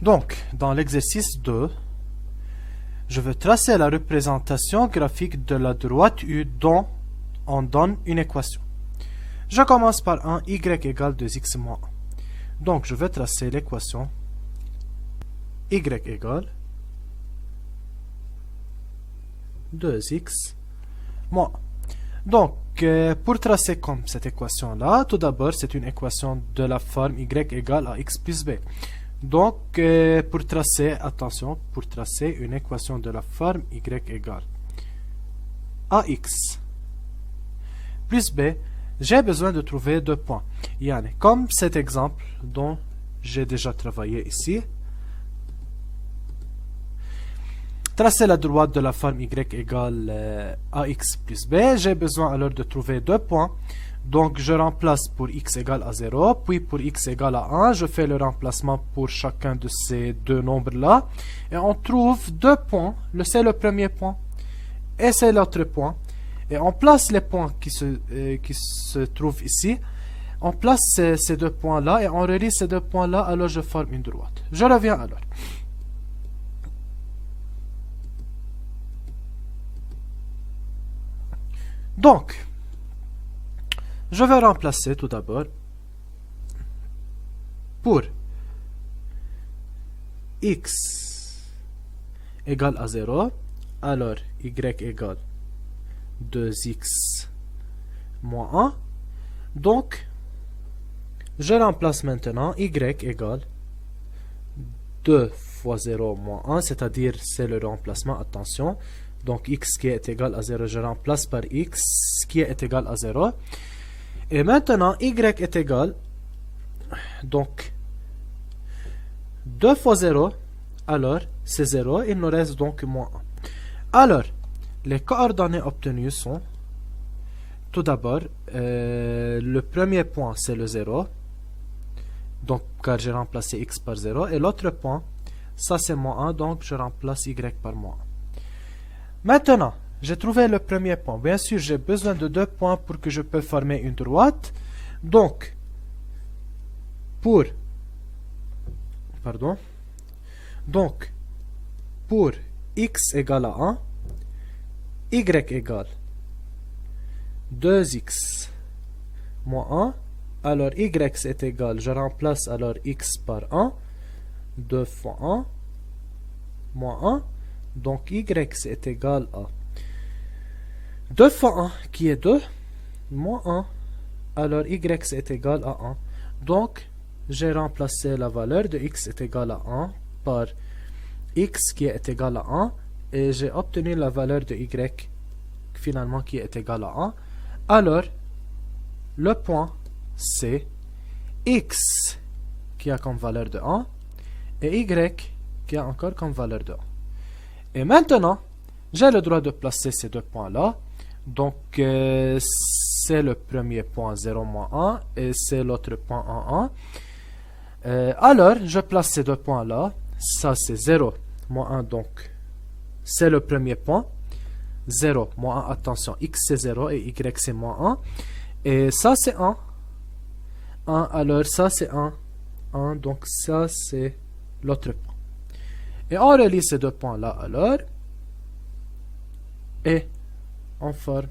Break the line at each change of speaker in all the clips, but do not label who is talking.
Donc, dans l'exercice 2, je veux tracer la représentation graphique de la droite U dont on donne une équation. Je commence par un y égale 2x moins 1. Donc, je vais tracer l'équation y égale 2x moins 1. Donc, pour tracer comme cette équation-là, tout d'abord, c'est une équation de la forme y égale à x plus b. Donc, pour tracer, attention, pour tracer une équation de la forme y égale à x plus b, j'ai besoin de trouver deux points. Yani, comme cet exemple dont j'ai déjà travaillé ici, tracer la droite de la forme y égale ax plus b, j'ai besoin alors de trouver deux points. Donc je remplace pour x égale à 0, puis pour x égale à 1, je fais le remplacement pour chacun de ces deux nombres-là. Et on trouve deux points, c'est le premier point, et c'est l'autre point. Et on place les points qui se trouvent ici. On place ces deux points-là, et on relie ces deux points-là, alors je forme une droite. Je reviens alors. Donc, je vais remplacer tout d'abord pour x égale à 0, alors y égale 2x moins 1. Donc, je remplace maintenant y égale 2 fois 0 moins 1, c'est-à-dire c'est le remplacement, attention. Donc x qui est égal à 0, je remplace par x qui est égal à 0. Et maintenant, y est égal, donc, 2 fois 0, alors, c'est 0, il nous reste donc moins 1. Alors, les coordonnées obtenues sont, tout d'abord, le premier point, c'est le 0, donc, car j'ai remplacé x par 0, et l'autre point, ça c'est moins 1, donc je remplace y par moins 1. Maintenant, j'ai trouvé le premier point. Bien sûr, j'ai besoin de deux points pour que je puisse former une droite. Donc, pour x égale à 1, y égale 2x moins 1. Alors, y est égal, je remplace alors x par 1. 2 fois 1 moins 1. Donc, y est égal à 2 fois 1 qui est 2, moins 1. Alors, y est égal à 1. Donc, j'ai remplacé la valeur de x est égal à 1 par x qui est égal à 1. Et j'ai obtenu la valeur de y finalement qui est égal à 1. Alors, le point c'est x qui a comme valeur de 1 et y qui a encore comme valeur de 1. Et maintenant, j'ai le droit de placer ces deux points-là. Donc, c'est le premier point 0 moins 1 et c'est l'autre point 1, 1. Alors, je place ces deux points-là. Ça, c'est 0 moins 1, donc c'est le premier point. 0 moins 1, attention, x c'est 0 et y c'est moins 1. Et ça, c'est 1. 1, alors ça, c'est 1. 1, donc ça, c'est l'autre point. Et on relie ces deux points-là alors. Et on forme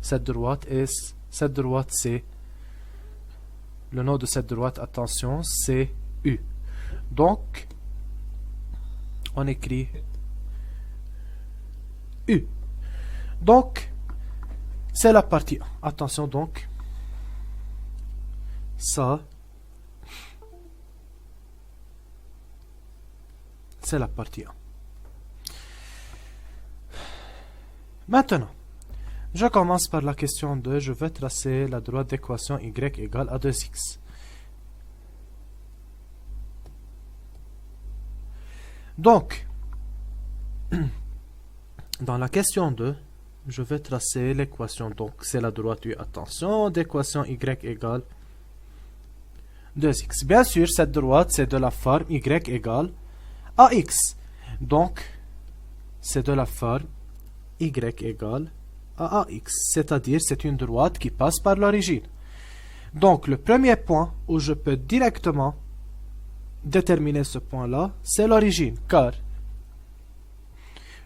cette droite. Et cette droite, c'est le nom de cette droite, attention, c'est U. Donc, on écrit U. Donc, c'est la partie 1. Attention donc, ça, c'est la partie 1. Maintenant, je commence par la question 2. Je vais tracer la droite d'équation y égale à 2x. Donc, dans la question 2, je vais tracer l'équation. Donc, c'est la droite U, attention, d'équation y égale 2x. Bien sûr, cette droite, c'est de la forme y égale ax. Donc, c'est de la forme y égale à ax. C'est-à-dire, c'est une droite qui passe par l'origine. Donc, le premier point où je peux directement déterminer ce point-là, c'est l'origine, car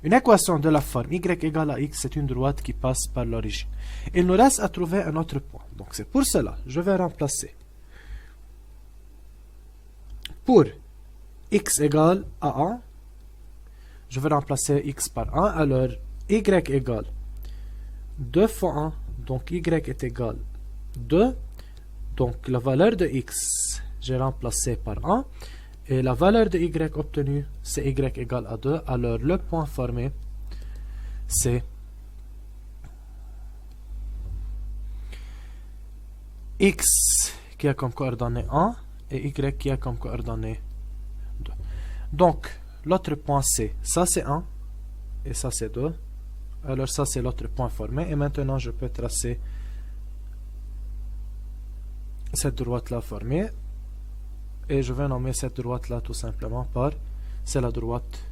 une équation de la forme y égale à x, c'est une droite qui passe par l'origine. Il nous reste à trouver un autre point. Donc c'est pour cela, je vais remplacer. Pour x égale à 1, je vais remplacer x par 1. Alors y égale 2 fois 1, donc y est égal 2. Donc la valeur de x, j'ai remplacé par 1. Et la valeur de y obtenue, c'est y égale à 2. Alors le point formé, c'est x qui a comme coordonnée 1 et y qui a comme coordonnée 2. Donc l'autre point c'est, ça c'est 1 et ça c'est 2. Alors ça c'est l'autre point formé. Et maintenant je peux tracer cette droite là formée. Et je vais nommer cette droite là tout simplement par, c'est la droite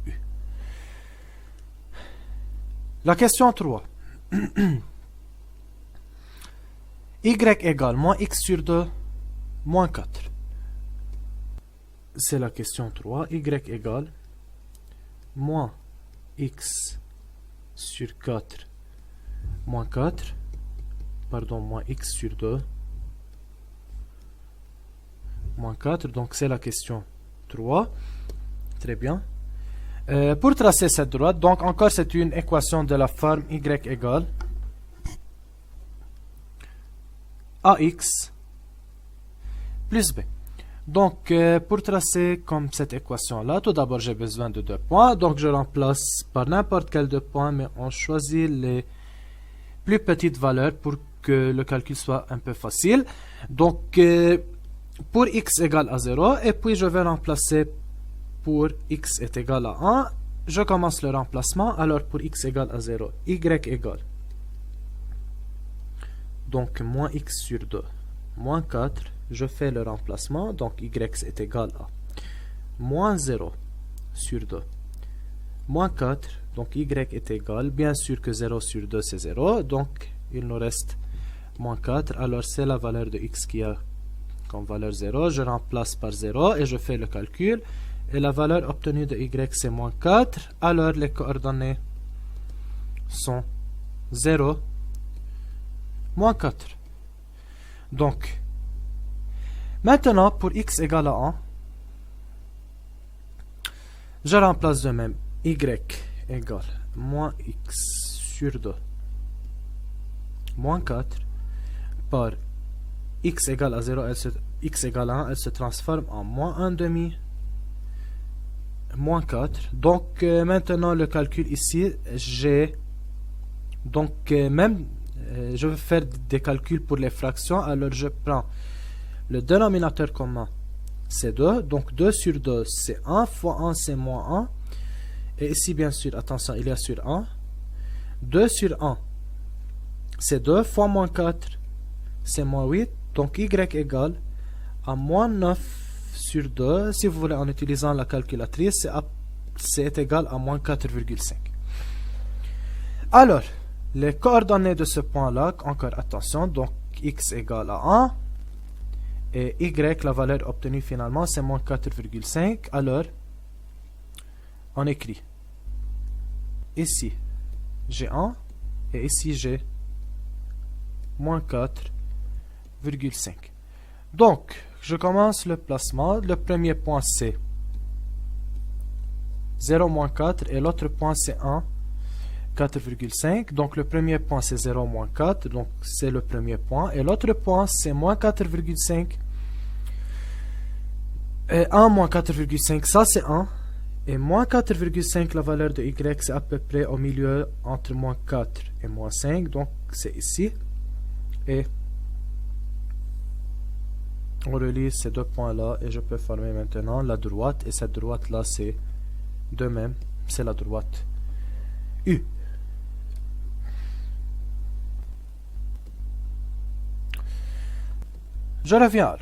U. La question 3. Y égale moins x sur 2 moins 4. C'est la question 3. Y égale moins x sur 4 moins 4. Pardon, moins x sur 2 moins 4, donc c'est la question 3. Très bien. Pour tracer cette droite, donc encore c'est une équation de la forme y égale ax plus b. Donc pour tracer comme cette équation là, tout d'abord j'ai besoin de 2 points, donc je remplace par n'importe quel 2 points, mais on choisit les plus petites valeurs pour que le calcul soit un peu facile. Donc pour x égale à 0, et puis je vais remplacer pour x est égal à 1. Je commence le remplacement. Alors pour x égale à 0, y égale donc moins x sur 2 moins 4. Je fais le remplacement, donc y est égal à moins 0 sur 2 moins 4. Donc y est égal, bien sûr que 0 sur 2 c'est 0, donc il nous reste moins 4. Alors c'est la valeur de x qui a comme valeur 0, je remplace par 0 et je fais le calcul. Et la valeur obtenue de y c'est moins 4. Alors les coordonnées sont 0, moins 4. Donc, maintenant pour x égale à 1, je remplace de même y égale moins x sur 2 moins 4 par x égale à 0, x égale à 1, elle se transforme en moins 1 demi, moins 4. Donc maintenant le calcul ici, j'ai donc je vais faire des calculs pour les fractions. Alors je prends le dénominateur commun, c'est 2, donc 2 sur 2 c'est 1, fois 1 c'est moins 1. Et ici bien sûr, attention, il y a sur 1. 2 sur 1 c'est 2, fois moins 4 c'est moins 8. Donc y égale à moins 9 sur 2. Si vous voulez, en utilisant la calculatrice, c'est égal à moins 4,5. Alors, les coordonnées de ce point-là, encore attention, donc x égale à 1. Et y, la valeur obtenue finalement, c'est moins 4,5. Alors, on écrit ici, j'ai 1. Et ici, j'ai moins 4,5. Donc, je commence le placement. Le premier point c'est 0 moins 4 et l'autre point c'est 1, 4,5. Donc le premier point c'est 0 moins 4, donc c'est le premier point. Et l'autre point c'est moins 4,5. Et 1 moins 4,5, ça c'est 1. Et moins 4,5, la valeur de y c'est à peu près au milieu entre moins 4 et moins 5. Donc c'est ici. Et on relie ces deux points là et je peux former maintenant la droite, et cette droite là c'est de même, c'est la droite U. Je reviens.